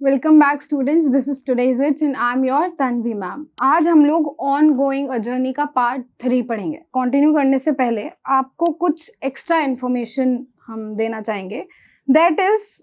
Welcome back students, this is today's wits and I am your Tanvi ma'am. आज हम लोग on going a journey का part 3 पढ़ेंगे। Continue करने से पहले आपको कुछ एक्स्ट्रा इन्फॉर्मेशन हम देना चाहेंगे। दैट इज,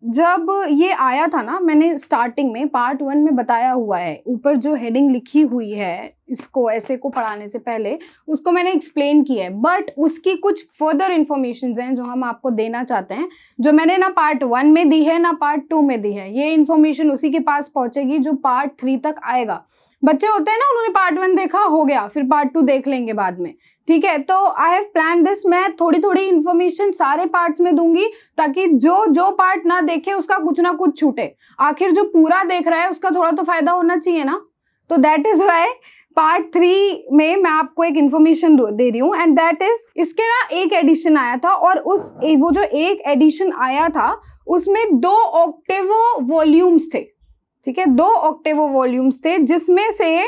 जब ये आया था ना, मैंने स्टार्टिंग में पार्ट 1 में बताया हुआ है, ऊपर जो हेडिंग लिखी हुई है इसको ऐसे को पढ़ाने से पहले उसको मैंने एक्सप्लेन किया है, बट उसकी कुछ फर्दर इन्फॉर्मेशंस हैं जो हम आपको देना चाहते हैं, जो मैंने ना पार्ट 1 में दी है ना पार्ट 2 में दी है। ये इन्फॉर्मेशन उसी के पास पहुंचेगी जो पार्ट 3 तक आएगा। बच्चे होते हैं ना, उन्होंने पार्ट 1 देखा, हो गया, फिर पार्ट 2 देख लेंगे बाद में, ठीक है। तो आई हैव प्लान दिस, मैं थोड़ी थोड़ी इन्फॉर्मेशन सारे पार्ट्स में दूंगी ताकि जो पार्ट ना देखे उसका कुछ ना कुछ छूटे। आखिर जो पूरा देख रहा है उसका थोड़ा तो फायदा होना चाहिए ना। तो दैट इज वाई पार्ट 3 में मैं आपको एक इन्फॉर्मेशन दे रही हूँ, एंड दैट इज, इसके ना एक एडिशन आया था, और वो जो एक एडिशन आया था उसमें 2 ऑक्टेवो वॉल्यूम्स थे, ठीक है। 2 ऑक्टेवो वॉल्यूम्स थे, जिसमें से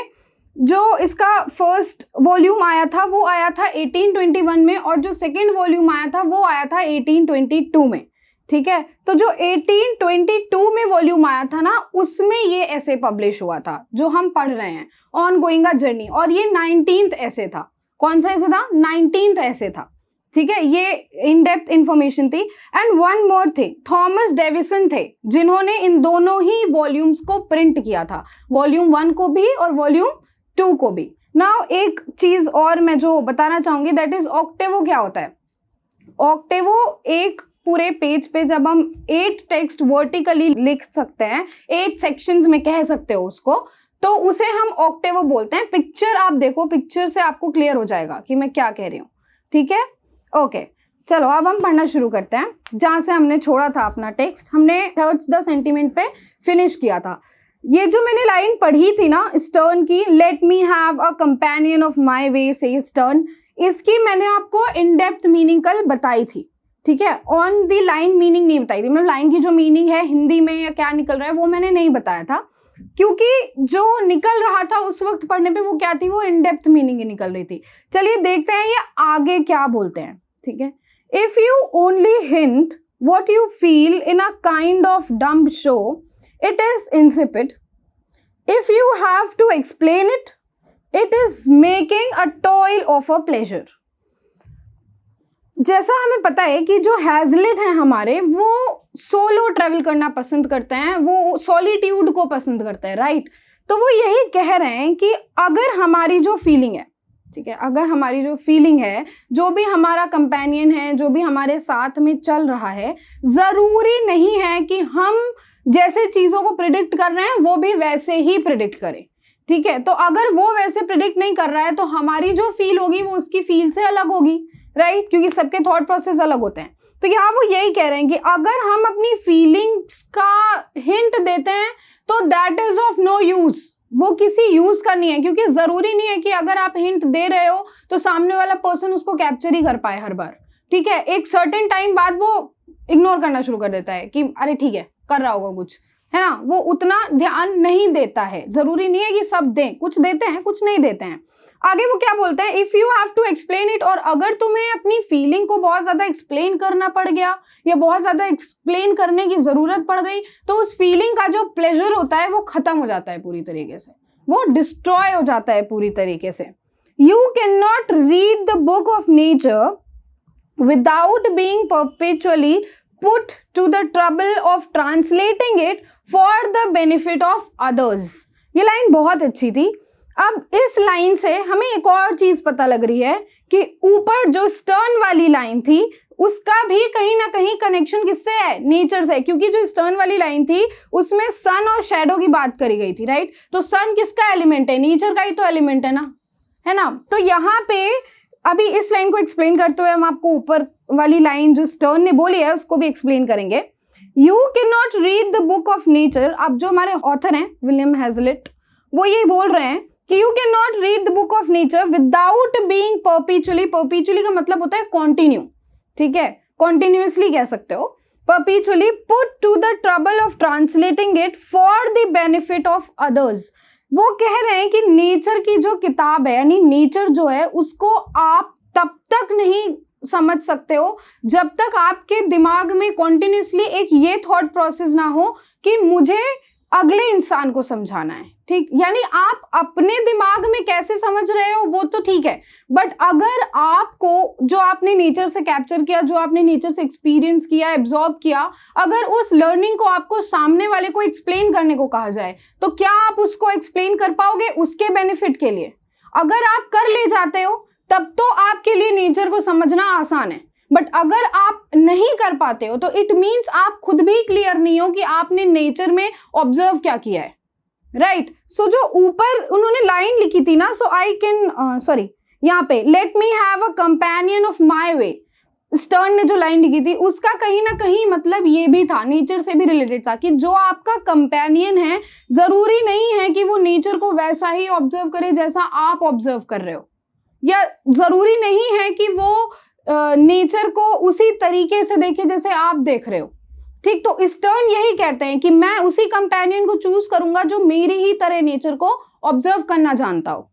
जो इसका फर्स्ट वॉल्यूम आया था वो आया था 1821 में, और जो सेकेंड वॉल्यूम आया था वो आया था 1822 में, ठीक है। तो जो 1822 में वॉल्यूम आया था ना, उसमें ये ऐसे पब्लिश हुआ था जो हम पढ़ रहे हैं, ऑन गोइंग अ जर्नी, और ये 19th ऐसे था। कौन सा ऐसे था? 19th ऐसे था, ठीक है। ये इन डेप्थ इंफॉर्मेशन थी। एंड वन मोर थे, थॉमस डेविसन थे जिन्होंने इन दोनों ही वॉल्यूम्स को प्रिंट किया था, वॉल्यूम 1 को भी और वॉल्यूम 2 को भी। नाउ एक चीज और मैं जो बताना चाहूंगी, दैट इज ऑक्टेवो क्या होता है। ऑक्टेवो एक पूरे पेज पे जब हम 8 टेक्स्ट वर्टिकली लिख सकते हैं, 8 सेक्शंस में कह सकते हो उसको, तो उसे हम ऑक्टेवो बोलते हैं। पिक्चर आप देखो, पिक्चर से आपको क्लियर हो जाएगा कि मैं क्या कह रही हूँ, ठीक है। ओके, चलो अब हम पढ़ना शुरू करते हैं जहां से हमने छोड़ा था अपना टेक्स्ट। हमने हर्ट्स द सेंटिमेंट पे फिनिश किया था। ये जो मैंने लाइन पढ़ी थी ना स्टर्न की, let me have a companion of my way से स्टर्न, इसकी मैंने आपको इन डेप्थ मीनिंग कल बताई थी, ठीक है। ऑन दी लाइन मीनिंग नहीं बताई थी, मतलब लाइन की जो मीनिंग है हिंदी में या क्या निकल रहा है वो मैंने नहीं बताया था, क्योंकि जो निकल रहा था उस वक्त पढ़ने पे वो क्या थी, वो इन डेप्थ मीनिंग ही निकल रही थी। चलिए देखते हैं ये आगे क्या बोलते हैं, ठीक है। If you only hint what you feel in a kind of dumb show, it is insipid. If you have to explain it, it is making a toil of a pleasure. जैसा हमें पता है कि जो हैजलिट हैं हमारे, वो solo travel करना पसंद करते हैं, वो सॉलिट्यूड को पसंद करते हैं, राइट। तो वो यही कह रहे हैं कि अगर हमारी जो फीलिंग है, ठीक है, अगर हमारी जो फीलिंग है, जो भी हमारा कंपेनियन है, जो भी हमारे साथ में चल रहा है, जरूरी नहीं है कि हम जैसे चीजों को प्रिडिक्ट कर रहे हैं वो भी वैसे ही प्रिडिक्ट करें, ठीक है। तो अगर वो वैसे प्रिडिक्ट नहीं कर रहा है तो हमारी जो फील होगी वो उसकी फील से अलग होगी, राइट, क्योंकि सबके थॉट प्रोसेस अलग होते हैं। तो यहाँ वो यही कह रहे हैं कि अगर हम अपनी फीलिंग्स का हिंट देते हैं तो that is of no use, वो किसी यूज का नहीं है, क्योंकि जरूरी नहीं है कि अगर आप हिंट दे रहे हो तो सामने वाला पर्सन उसको कैप्चर ही कर पाए हर बार, ठीक है। एक सर्टेन टाइम बाद वो इग्नोर करना शुरू कर देता है कि अरे ठीक है, कर रहा होगा कुछ, है ना, वो उतना ध्यान नहीं देता है। जरूरी नहीं है कि सब दें, कुछ देते हैं कुछ नहीं देते हैं। आगे वो क्या बोलते हैं, if you have to explain it, और अगर तुम्हें अपनी फीलिंग को बहुत ज्यादा एक्सप्लेन करना पड़ गया या बहुत ज्यादा एक्सप्लेन करने की जरूरत पड़ गई, तो उस फीलिंग का जो प्लेजर होता है वो खत्म हो जाता है पूरी तरीके से, वो डिस्ट्रॉय हो जाता है पूरी तरीके से। You can not read the book of nature without being perpetually put to the trouble of translating it for the benefit of others। ये लाइन बहुत अच्छी थी। अब इस लाइन से हमें एक और चीज पता लग रही है कि ऊपर जो स्टर्न वाली लाइन थी उसका भी कहीं ना कहीं कनेक्शन किससे है, नेचर से, क्योंकि जो स्टर्न वाली लाइन थी उसमें सन और शैडो की बात करी गई थी, राइट। तो सन किसका एलिमेंट है, नेचर का ही तो एलिमेंट है ना। तो यहाँ पे अभी इस लाइन को एक्सप्लेन करते हुए हम आपको ऊपर वाली लाइन जो स्टर्न ने बोली है उसको भी एक्सप्लेन करेंगे। You can not read the book of nature. अब जो हमारे ऑथर हैं विलियम हैजलिट, वो ये बोल रहे हैं कि you can not read the book of nature without being perpetually, perpetually का मतलब होता है कॉन्टिन्यू, ठीक है, कॉन्टिन्यूसली कह सकते हो, perpetually put to the trouble of translating it for the benefit of others. वो कह रहे हैं कि नेचर की जो किताब है, यानी नेचर जो है, उसको आप तब तक नहीं समझ सकते हो जब तक आपके दिमाग में कॉन्टिन्यूसली एक ये थॉट प्रोसेस ना हो कि मुझे अगले इंसान को समझाना है, ठीक। यानी आप अपने दिमाग में कैसे समझ रहे हो वो तो ठीक है, बट अगर आपको जो आपने नेचर से कैप्चर किया, जो आपने नेचर से एक्सपीरियंस किया, एब्जॉर्ब किया, अगर उस लर्निंग को आपको सामने वाले को एक्सप्लेन करने को कहा जाए तो क्या आप उसको एक्सप्लेन कर पाओगे उसके बेनिफिट के लिए? अगर आप कर ले जाते हो तब तो आपके लिए नेचर को समझना आसान है, बट अगर आप नहीं कर पाते हो तो इट मीन्स आप खुद भी क्लियर नहीं हो कि आपने नेचर में ऑब्जर्व क्या किया है, राइट। सो जो ऊपर उन्होंने लाइन लिखी थी ना, सो आई कैन सॉरी यहाँ पे late me have a companion of my way, stern ने जो लाइन लिखी थी उसका कहीं ना कहीं मतलब ये भी था, नेचर से भी रिलेटेड था कि जो आपका कंपेनियन है जरूरी नहीं है कि वो नेचर को वैसा ही ऑब्जर्व करे जैसा आप ऑब्जर्व कर रहे हो, या जरूरी नहीं है कि वो नेचर को उसी तरीके से देखे जैसे आप देख रहे हो, ठीक। तो स्टर्न यही कहते हैं कि मैं उसी कंपेनियन को चूज करूंगा जो मेरी ही तरह नेचर को ऑब्जर्व करना जानता हो,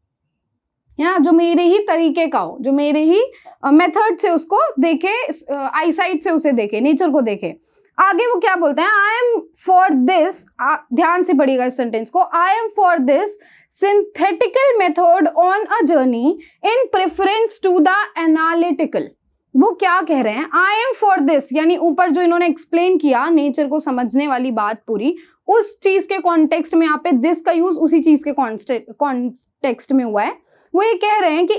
या जो मेरे ही तरीके का हो, जो मेरे ही मेथड से उसको देखे, आईसाइट से उसे देखे, नेचर को देखे। आगे वो क्या बोलते हैं, आई एम फॉर दिस, ध्यान से पढ़िएगा इस सेंटेंस को, I am for this synthetical method on a journey in preference to the analytical. वो क्या कह रहे हैं, आई एम फॉर दिस, यानी ऊपर जो इन्होंने एक्सप्लेन किया नेचर को समझने वाली बात पूरी, उस चीज के कॉन्टेक्स्ट में यहाँ पे दिस का यूज उसी चीज के कॉन्टेक्स्ट में हुआ है। वो ये कह रहे हैं कि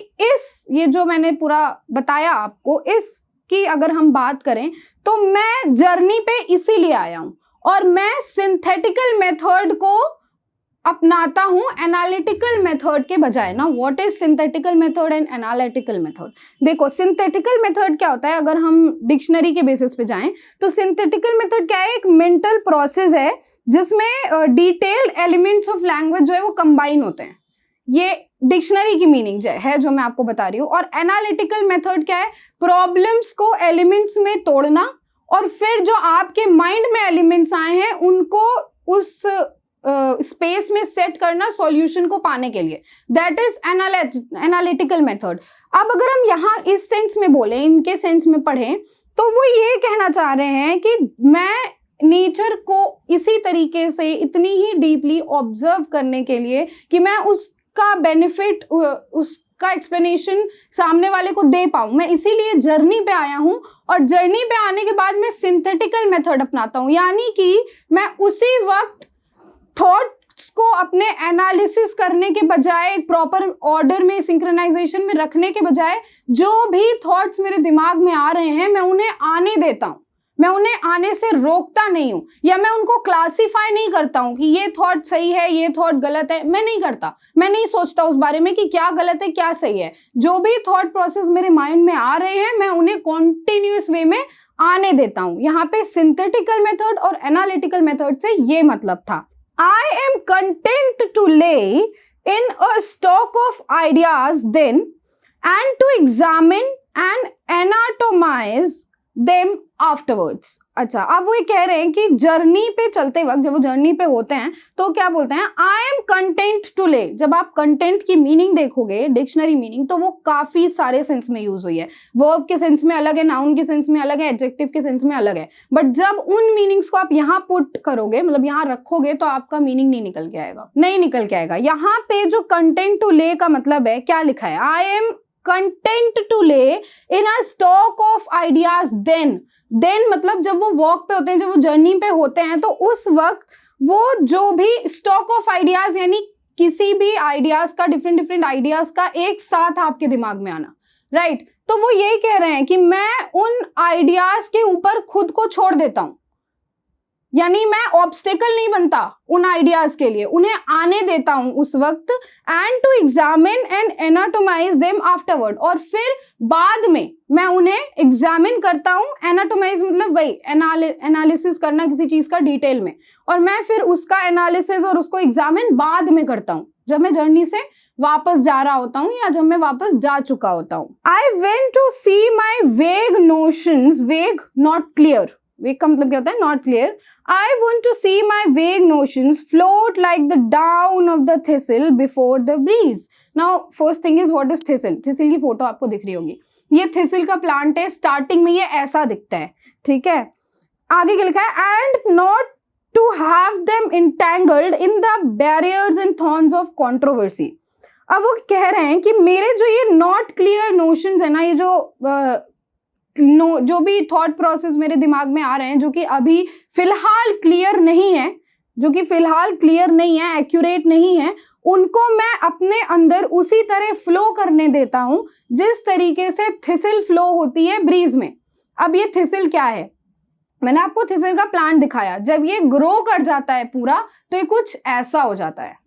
ये जो मैंने पूरा बताया आपको, इसकी अगर हम बात करें तो मैं जर्नी पे इसीलिए आया हूं और मैं सिंथेटिकल मेथड को अपनाता हूं एनालिटिकल मेथड के बजाय ना। What is synthetical method and analytical method? देखो सिंथेटिकल मेथड क्या होता है, अगर हम डिक्शनरी के बेसिस पे जाएं तो सिंथेटिकल मेथड क्या है, एक मेंटल प्रोसेस है जिसमें डिटेल्ड एलिमेंट्स ऑफ लैंग्वेज जो है वो कंबाइन होते हैं। ये डिक्शनरी की मीनिंग है जो मैं आपको बता रही हूँ। और एनालिटिकल मेथड क्या है, प्रॉब्लम्स को एलिमेंट्स में तोड़ना और फिर जो आपके माइंड में एलिमेंट्स आए हैं उनको उस स्पेस में सेट करना सॉल्यूशन को पाने के लिए, दैट इज एनालिटिकल मेथड। अब अगर हम यहाँ इस सेंस में बोले, इनके सेंस में पढ़ें, तो वो ये कहना चाह रहे हैं कि मैं नेचर को इसी तरीके से इतनी ही डीपली ऑब्जर्व करने के लिए कि मैं उसका बेनिफिट, उसका एक्सप्लेनेशन सामने वाले को दे पाऊं, मैं इसीलिए जर्नी पे आया हूं। और जर्नी पे आने के बाद मैं सिंथेटिकल मेथड अपनाता हूं, यानी कि मैं उसी वक्त थॉट्स को अपने एनालिसिस करने के बजाय, एक प्रॉपर ऑर्डर में, सिंक्रोनाइजेशन में रखने के बजाय, जो भी थॉट्स मेरे दिमाग में आ रहे हैं मैं उन्हें आने देता हूं, मैं उन्हें आने से रोकता नहीं हूं, या मैं उनको क्लासिफाई नहीं करता हूं कि ये थॉट सही है, ये थॉट गलत है। मैं नहीं करता, मैं नहीं सोचता उस बारे में कि क्या गलत है क्या सही है। जो भी थॉट प्रोसेस मेरे माइंड में आ रहे हैं मैं उन्हें कॉन्टिन्यूअस वे में आने देता हूं। यहाँ पे सिंथेटिकल मेथड और एनालिटिकल मेथड से ये मतलब था। I am content to lay in a stock of ideas then and to examine and anatomize them afterwards। अच्छा, अब वो ये कह रहे हैं कि जर्नी पे चलते वक्त, जब वो जर्नी पे होते हैं तो क्या बोलते हैं, आई एम कंटेंट टू ले। जब आप कंटेंट की मीनिंग देखोगे, डिक्शनरी मीनिंग, तो वो काफी सारे सेंस में यूज हुई है। वर्ब के सेंस में अलग है, नाउन के सेंस में अलग है, एडजेक्टिव के सेंस में अलग है। बट जब उन मीनिंग्स को आप यहाँ पुट करोगे, मतलब यहाँ रखोगे, तो आपका मीनिंग नहीं निकल के आएगा, नहीं निकल के आएगा। यहाँ पे जो कंटेंट टू ले का मतलब है, क्या लिखा है, I am content to lay in a stock of ideas then. Then मतलब जब वो वॉक पे होते हैं, जब वो जर्नी पे होते हैं, तो उस वक्त वो जो भी स्टॉक ऑफ आइडियाज, यानी किसी भी आइडियाज का, डिफरेंट डिफरेंट आइडियाज का एक साथ आपके दिमाग में आना, राइट। तो वो यही कह रहे हैं कि मैं उन आइडियाज के ऊपर खुद को छोड़ देता हूं, यानी मैं ऑब्स्टेकल नहीं बनता उन आइडियाज के लिए, उन्हें आने देता हूं उस वक्त। And to examine and anatomize them afterward, और फिर बाद में मैं उन्हें एग्जामिन करता हूं। एनाटोमाइज मतलब वही एनालिसिस करना किसी चीज का डिटेल में, और मैं फिर उसका एनालिसिस और उसको एग्जामिन बाद में करता हूं, जब मैं जर्नी से वापस जा रहा होता हूं या जब मैं वापस जा चुका होता हूं। आई वेंट टू सी माई वेग नोशंस, वेग नॉट क्लियर, वेग का मतलब क्या होता है, not clear. I want to see my vague notions float like the down of the thistle before the breeze. Now, first thing is what is thistle? Thistle की photo आपको दिख रही होगी। ये थिसिल का प्लांट है, स्टार्टिंग में ये ऐसा दिखता है, ठीक है। आगे क्या लिखा है, and not to have them entangled in the barriers and thorns of controversy. अब वो कह रहे हैं कि मेरे जो ये नॉट क्लियर नोशंस है ना, ये जो भी थॉट प्रोसेस मेरे दिमाग में आ रहे हैं जो कि अभी फिलहाल क्लियर नहीं है, एक्यूरेट नहीं है, उनको मैं अपने अंदर उसी तरह फ्लो करने देता हूं जिस तरीके से थिसिल फ्लो होती है ब्रीज में। अब ये थिसिल क्या है, मैंने आपको थिसिल का प्लांट दिखाया, जब ये ग्रो कर जाता है पूरा तो ये कुछ ऐसा हो जाता है।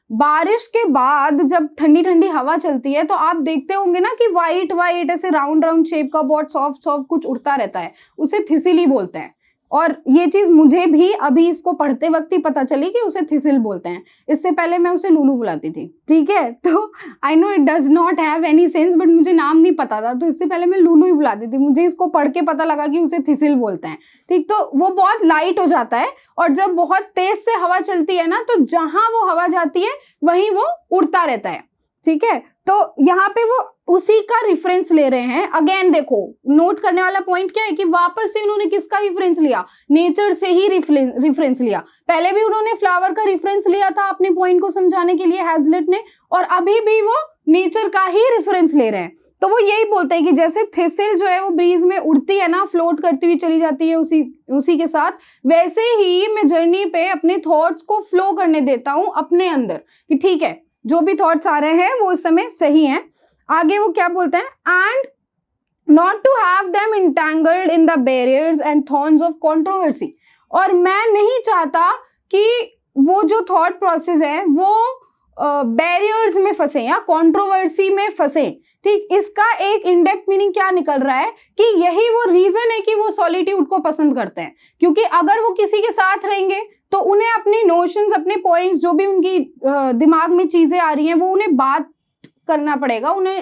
बारिश के बाद जब ठंडी ठंडी हवा चलती है तो आप देखते होंगे ना कि वाइट वाइट ऐसे राउंड राउंड शेप का बहुत सॉफ्ट सॉफ्ट कुछ उड़ता रहता है, उसे थिसिल ही बोलते हैं। और ये चीज मुझे भी अभी इसको पढ़ते वक्त ही पता चली कि उसे थिसिल बोलते हैं, इससे पहले मैं उसे लूलू बुलाती थी, ठीक है। तो I know it does not have any sense, but मुझे नाम नहीं पता था तो इससे पहले मैं लूलू ही बुलाती थी, मुझे इसको पढ़ के पता लगा कि उसे थिसिल बोलते हैं, ठीक। तो वो बहुत लाइट हो जाता है और जब बहुत तेज से हवा चलती है ना तो जहां वो हवा जाती है वहीं वो उड़ता रहता है, ठीक है। तो यहाँ पे वो उसी का रिफरेंस ले रहे हैं। अगेन देखो, नोट करने वाला पॉइंट क्या है कि वापस से उन्होंने किसका रिफरेंस लिया, नेचर से ही रिफरेंस लिया। पहले भी उन्होंने फ्लावर का रिफरेंस लिया था अपने पॉइंट को समझाने के लिए हेजलेट ने, और अभी भी वो नेचर का ही रिफरेंस ले रहे हैं। तो वो यही बोलते हैं कि जैसे थिसिल जो है वो ब्रीज में उड़ती है ना, फ्लोट करती हुई चली जाती है उसी के साथ, वैसे ही मैं जर्नी पे अपने थॉट्स को फ्लो करने देता हूँ अपने अंदर कि ठीक है जो भी थॉट्स आ रहे हैं वो इस समय सही हैं। आगे वो क्या बोलते हैं, and not to have them entangled in the barriers and thorns of controversy. और मैं नहीं चाहता कि वो जो थॉट प्रोसेस है वो बैरियर्स में फंसे या कंट्रोवर्सी में फंसे, ठीक। इसका एक इनडेप्थ मीनिंग क्या निकल रहा है कि यही वो रीजन है कि वो सॉलिट्यूड को पसंद करते हैं, क्योंकि अगर वो किसी के साथ रहेंगे तो उन्हें अपने नोशंस, अपने पॉइंट्स, जो भी उनकी दिमाग में चीजें आ रही हैं वो उन्हें बात करना पड़ेगा, उन्हें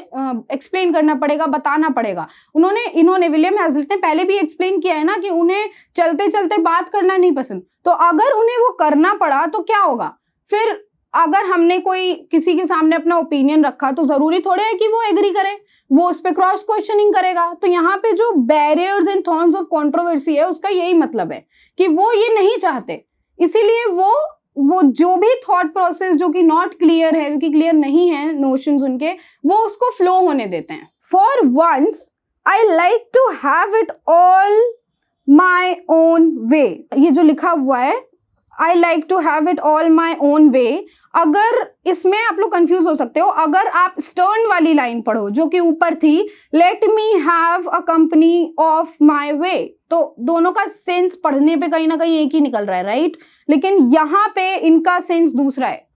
एक्सप्लेन करना पड़ेगा, बताना पड़ेगा। इन्होंने विलियम हेजलेट ने पहले भी एक्सप्लेन किया है ना कि उन्हें चलते चलते बात करना नहीं पसंद। तो अगर उन्हें वो करना पड़ा तो क्या होगा फिर, अगर हमने कोई किसी के सामने अपना ओपिनियन रखा तो जरूरी थोड़े है कि वो एग्री करे, वो उस पर क्रॉस क्वेश्चनिंग करेगा। तो यहाँ पे जो barriers and thorns of controversy है उसका यही मतलब है कि वो ये नहीं चाहते, इसीलिए वो जो भी थॉट प्रोसेस जो कि नॉट क्लियर है, जो कि क्लियर नहीं है नोशंस उनके, वो उसको फ्लो होने देते हैं। For once I like to have it all my own way, ये जो लिखा हुआ है I like to have it all my own way, अगर इसमें आप लोग कंफ्यूज हो सकते हो, अगर आप स्टर्न वाली लाइन पढ़ो जो कि ऊपर थी, let me have a company of my way, तो दोनों का सेंस पढ़ने पे कहीं ना कहीं एक ही निकल रहा है, राइट। लेकिन यहाँ पे इनका सेंस दूसरा है।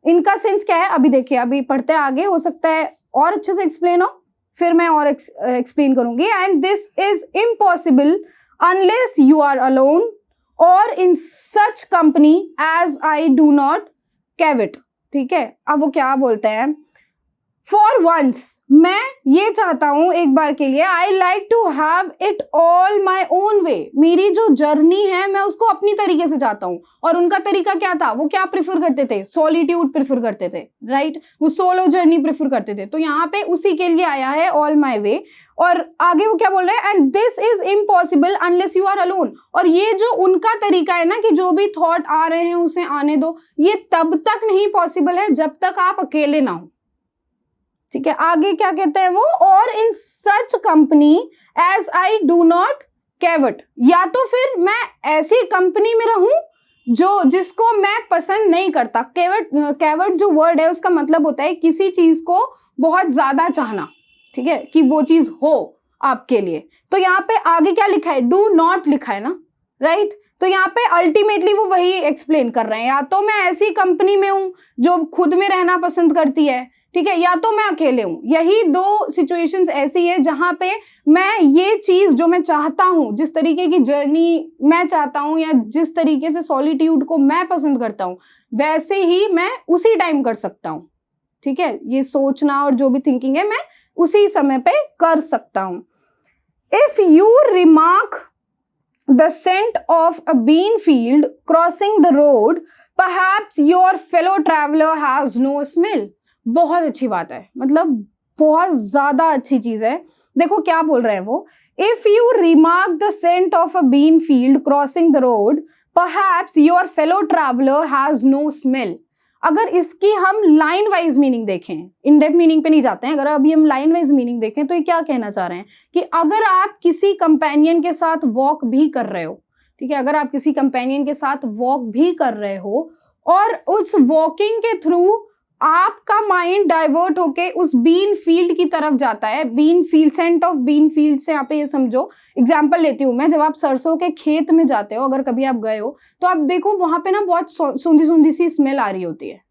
इनका सेंस क्या है, अभी देखिए, अभी पढ़ते आगे, हो सकता है और अच्छे से एक्सप्लेन हो, फिर मैं और एक्सप्लेन करूंगी। And this is impossible unless you are alone और in such company as I do not covet, ठीक है। अब वो क्या बोलते हैं, फॉर वंस, मैं ये चाहता हूं एक बार के लिए, I like to have it all my own way, मेरी जो जर्नी है मैं उसको अपनी तरीके से चाहता हूं। और उनका तरीका क्या था, वो क्या प्रेफर करते थे, सॉलिट्यूड प्रेफर करते थे, राइट, वो सोलो जर्नी प्रेफर करते थे। तो यहाँ पे उसी के लिए आया है ऑल माई वे। और आगे वो क्या बोल रहे हैं, and this is impossible unless you are alone, और ये जो उनका तरीका है ना कि जो भी थॉट आ रहे हैं उसे आने दो, ये तब तक नहीं पॉसिबल है जब तक आप अकेले ना हो, ठीक है। आगे क्या कहते हैं वो, और in such company as I do not covet, या तो फिर मैं ऐसी कंपनी में रहूं जिसको मैं पसंद नहीं करता। कैवट जो वर्ड है उसका मतलब होता है किसी चीज को बहुत ज्यादा चाहना, ठीक है, कि वो चीज हो आपके लिए। तो यहाँ पे आगे क्या लिखा है, डू नॉट लिखा है ना, राइट। तो यहाँ पे अल्टीमेटली वो वही एक्सप्लेन कर रहे हैं, या तो मैं ऐसी कंपनी में हूं जो खुद में रहना पसंद करती है, ठीक है, या तो मैं अकेले हूं। यही दो सिचुएशंस ऐसी है जहां पे मैं ये चीज जो मैं चाहता हूं, जिस तरीके की जर्नी मैं चाहता हूं या जिस तरीके से सॉलिट्यूड को मैं पसंद करता हूं वैसे ही मैं उसी टाइम कर सकता हूं, ठीक है। ये सोचना और जो भी थिंकिंग है मैं उसी समय पे कर सकता हूं। If you remark the scent of a bean field crossing the road, perhaps your fellow traveller has no smell. बहुत अच्छी बात है, मतलब बहुत ज्यादा अच्छी चीज है। देखो क्या बोल रहे हैं वो, if you remark the scent of a bean field crossing the road, perhaps your fellow traveller has no smell. अगर इसकी हम लाइन वाइज मीनिंग देखें, इन डेप्थ मीनिंग पे नहीं जाते हैं, अगर अभी हम लाइन वाइज मीनिंग देखें तो ये क्या कहना चाह रहे हैं कि अगर आप किसी कंपेनियन के साथ वॉक भी कर रहे हो, ठीक है, अगर आप किसी कंपेनियन के साथ वॉक भी कर रहे हो और उस वॉकिंग के थ्रू आपका माइंड डाइवर्ट होके उस बीन फील्ड की तरफ जाता है, bean field, scent of bean field से यहाँ पे ये समझो, एग्जांपल लेती हूँ मैं, जब आप सरसों के खेत में जाते हो, अगर कभी आप गए हो तो आप देखो वहां पे ना बहुत सूंधी सूंधी सी स्मेल आ रही होती है।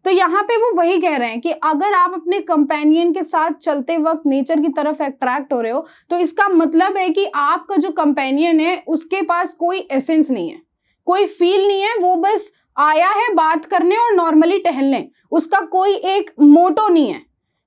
तो यहाँ पे वो वही कह रहे हैं कि अगर आप अपने कंपेनियन के साथ चलते वक्त नेचर की तरफ अट्रैक्ट हो रहे हो तो इसका मतलब है कि आपका जो कंपेनियन है उसके पास कोई एसेंस नहीं है, कोई फील नहीं है, वो बस आया है बात करने और नॉर्मली टहलने, उसका कोई एक मोटो नहीं है।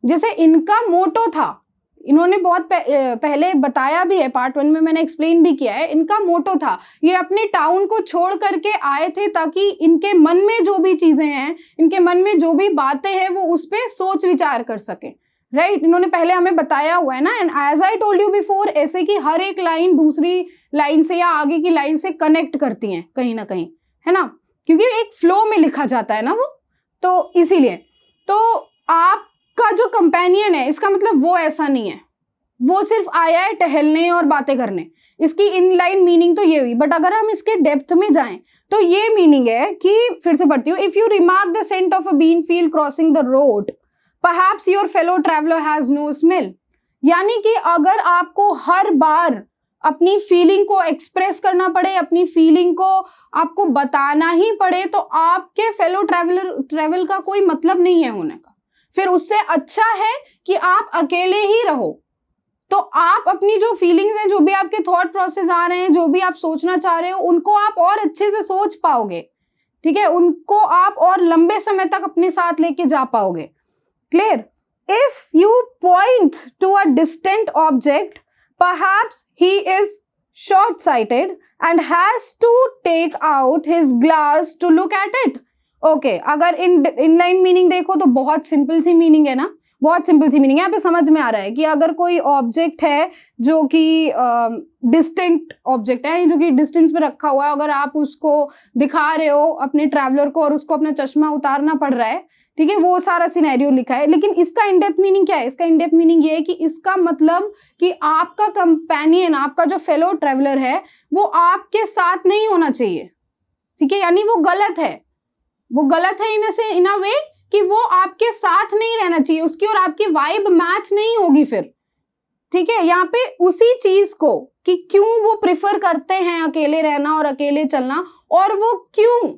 जैसे इनका मोटो था, इन्होंने बहुत पहले बताया भी है, पार्ट 1 में मैंने एक्सप्लेन भी किया है, इनका मोटो था, ये अपने टाउन को छोड़ करके आए थे ताकि इनके मन में जो भी चीजें हैं, इनके मन में जो भी बातें हैं वो उस पर सोच विचार कर सके, राइट। इन्होंने पहले हमें बताया हुआ है ना, and as I told you before, ऐसे कि हर एक लाइन दूसरी लाइन से या आगे की लाइन से कनेक्ट करती हैं कहीं ना कहीं, है ना, क्योंकि एक फ्लो में लिखा जाता है ना वो, तो इसीलिए। तो आपका जो कंपेनियन है इसका मतलब वो ऐसा नहीं है, वो सिर्फ आया है टहलने और बातें करने, इसकी इन लाइन मीनिंग तो ये हुई। बट अगर हम इसके डेप्थ में जाएं तो ये मीनिंग है कि, फिर से पढ़ती हूँ, if you remark the scent of a bean field crossing the road, perhaps your fellow traveller has no smell. यानी कि अगर आपको हर बार अपनी फीलिंग को एक्सप्रेस करना पड़े, अपनी फीलिंग को आपको बताना ही पड़े, तो आपके फेलो ट्रैवल का कोई मतलब नहीं है होने का। फिर उससे अच्छा है कि आप अकेले ही रहो, तो आप अपनी जो फीलिंग्स हैं, जो भी आपके थॉट प्रोसेस आ रहे हैं, जो भी आप सोचना चाह रहे हो, उनको आप और अच्छे से सोच पाओगे, ठीक है, उनको आप और लंबे समय तक अपने साथ लेके जा पाओगे। Clear? If you point to a distant object, perhaps he is short-sighted and has to take out his glass to look at it. Okay, अगर इनलाइन मीनिंग देखो तो बहुत सिंपल सी मीनिंग है ना, बहुत सिंपल सी मीनिंग है। यहाँ पे समझ में आ रहा है कि अगर कोई ऑब्जेक्ट है जो कि डिस्टेंट ऑब्जेक्ट है, जो कि डिस्टेंस पे रखा हुआ है, अगर आप उसको दिखा रहे हो अपने ट्रैवलर को और उसको अपना चश्मा उतारना पड़ रहा है, ठीक है, वो सारा सिनेरियो लिखा है। लेकिन इसका इनडेप्थ मीनिंग क्या है? इसका इनडेप्थ मीनिंग ये है कि इसका मतलब कि आपका कंपेनियन, आपका जो फेलो ट्रैवलर है, वो आपके साथ नहीं होना चाहिए, ठीक है, यानी वो गलत है, वो गलत है इन अ वे कि वो आपके साथ नहीं रहना चाहिए, उसकी और आपकी वाइब मैच नहीं होगी फिर, ठीक है। यहाँ पे उसी चीज को कि क्यों वो प्रिफर करते हैं अकेले रहना और अकेले चलना, और वो क्यों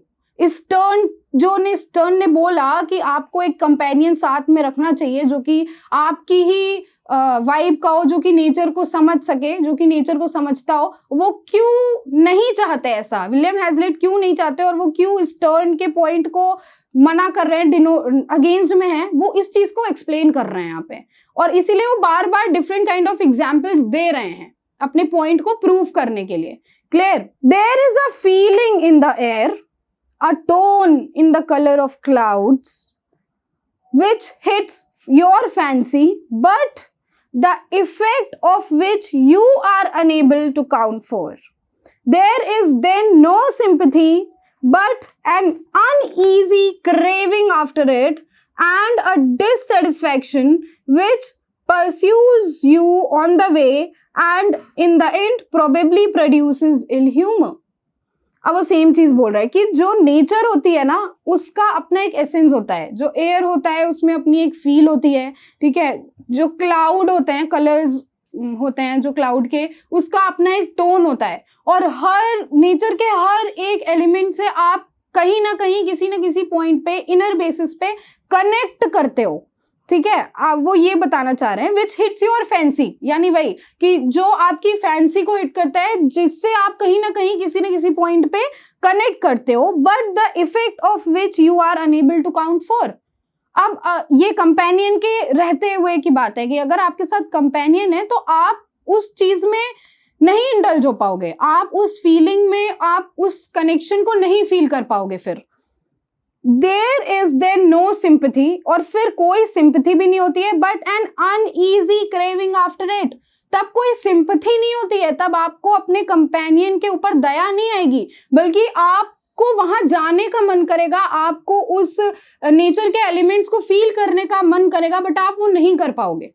स्टर्न ने बोला कि आपको एक कंपेनियन साथ में रखना चाहिए जो कि आपकी ही वाइब का हो, जो कि नेचर को समझ सके, जो कि नेचर को समझता हो, वो क्यों नहीं चाहते ऐसा, विलियम हैजलिट क्यों नहीं चाहते, और वो क्यों स्टर्न के पॉइंट को मना कर रहे हैं, अगेंस्ट में है, वो इस चीज को एक्सप्लेन कर रहे हैं यहाँ पे। और इसीलिए वो बार बार डिफरेंट काइंड ऑफ एग्जाम्पल्स दे रहे हैं अपने पॉइंट को प्रूव करने के लिए। Clear? There is a feeling in the air, a tone in the color of clouds which hits your fancy, but the effect of which you are unable to count for. There is then no sympathy but an uneasy craving after it and a dissatisfaction which pursues you on the way and in the end probably produces ill humor. अब वो same चीज बोल रहा है कि जो nature होती है ना उसका अपना एक एसेंस होता है, जो एयर होता है उसमें अपनी एक फील होती है, ठीक है, जो क्लाउड होते हैं, कलर्स होते हैं जो क्लाउड के, उसका अपना एक टोन होता है, और हर नेचर के हर एक एलिमेंट से आप कहीं ना कहीं किसी न किसी पॉइंट पे इनर बेसिस पे कनेक्ट करते हो, ठीक है। आप वो ये बताना चाह रहे हैं विच हिट्स योर फैंसी, यानी वही कि जो आपकी फैंसी को हिट करता है, जिससे आप कहीं ना कहीं किसी न किसी पॉइंट पे कनेक्ट करते हो, but the effect of which you are unable to count for. अब ये कंपेनियन के रहते हुए की बात है कि अगर आपके साथ कंपेनियन है तो आप उस चीज में नहीं इंडल्ज हो पाओगे, आप उस फीलिंग में, आप उस कनेक्शन को नहीं फील कर पाओगे फिर, there is then no sympathy, और फिर कोई सिंपैथी भी नहीं होती है, but an uneasy craving after it. तब कोई सिंपैथी नहीं होती है, तब आपको अपने कंपेनियन के ऊपर दया नहीं आएगी, बल्कि आपको वहां जाने का मन करेगा, आपको उस नेचर के एलिमेंट्स को फील करने का मन करेगा, बट आप वो नहीं कर पाओगे।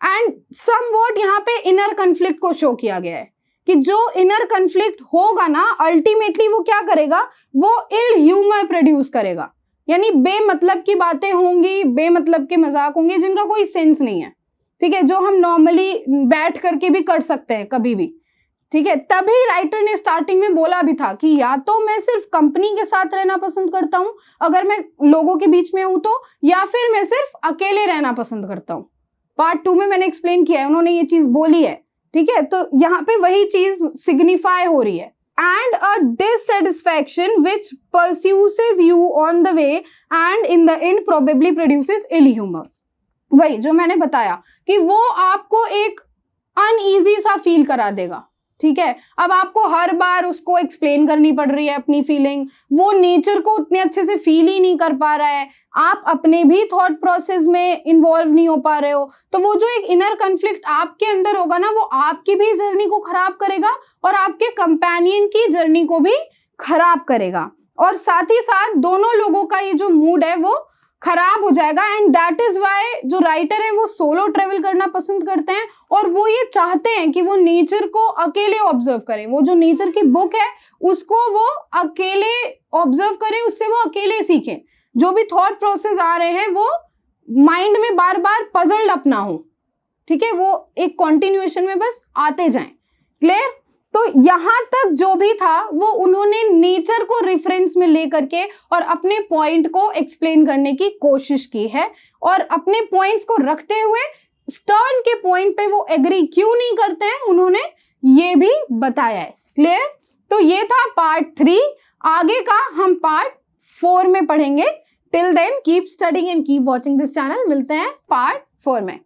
एंड समवॉट यहाँ पे इनर कन्फ्लिक्ट को शो किया गया है कि जो इनर कन्फ्लिक्ट होगा ना, अल्टीमेटली वो क्या करेगा, वो इल ह्यूमर प्रोड्यूस करेगा, यानी बेमतलब की बातें होंगी, बेमतलब के मजाक होंगे जिनका कोई सेंस नहीं है, ठीक है, जो हम नॉर्मली बैठ करके भी कर सकते हैं कभी भी, ठीक है। तभी राइटर ने स्टार्टिंग में बोला भी था कि या तो मैं सिर्फ कंपनी के साथ रहना पसंद करता हूं अगर मैं लोगों के बीच में हूं तो, या फिर मैं सिर्फ अकेले रहना पसंद करता हूं। पार्ट 2 में मैंने एक्सप्लेन किया है, उन्होंने ये चीज बोली है, ठीक है। तो यहाँ पे वही चीज सिग्निफाई हो रही है। And a dissatisfaction which pursues you on the way and in the end probably produces ill humour. वही जो मैंने बताया कि वो आपको एक अनईजी सा फील करा देगा, ठीक है। अब आपको हर बार उसको एक्सप्लेन करनी पड़ रही है अपनी फीलिंग, वो नेचर को उतने अच्छे से फील ही नहीं कर पा रहा है, आप अपने भी थॉट प्रोसेस में इन्वॉल्व नहीं हो पा रहे हो, तो वो जो एक इनर कन्फ्लिक्ट आपके अंदर होगा ना, वो आपकी भी जर्नी को खराब करेगा और आपके कंपेनियन की जर्नी को भी खराब करेगा, और साथ ही साथ दोनों लोगों का ये जो मूड है वो खराब हो जाएगा। एंड दैट इज वाई जो राइटर है वो सोलो ट्रेवल करना पसंद करते हैं, और वो ये चाहते हैं कि वो नेचर को अकेले ऑब्जर्व करें, वो जो नेचर की बुक है उसको वो अकेले ऑब्जर्व करें, उससे वो अकेले सीखें, जो भी थॉट प्रोसेस आ रहे हैं वो माइंड में बार बार पजल्ड अप ना हो, ठीक है, वो एक कॉन्टिन्यूएशन में बस आते जाएं। क्लियर? तो यहां तक जो भी था वो उन्होंने नेचर को रेफरेंस में लेकर के और अपने पॉइंट को एक्सप्लेन करने की कोशिश की है, और अपने पॉइंट्स को रखते हुए स्टर्न के पॉइंट पे वो एग्री क्यों नहीं करते हैं उन्होंने ये भी बताया है। क्लियर? तो ये था पार्ट 3, आगे का हम पार्ट 4 में पढ़ेंगे। Till then keep studying and keep watching this channel. मिलते हैं पार्ट 4 में।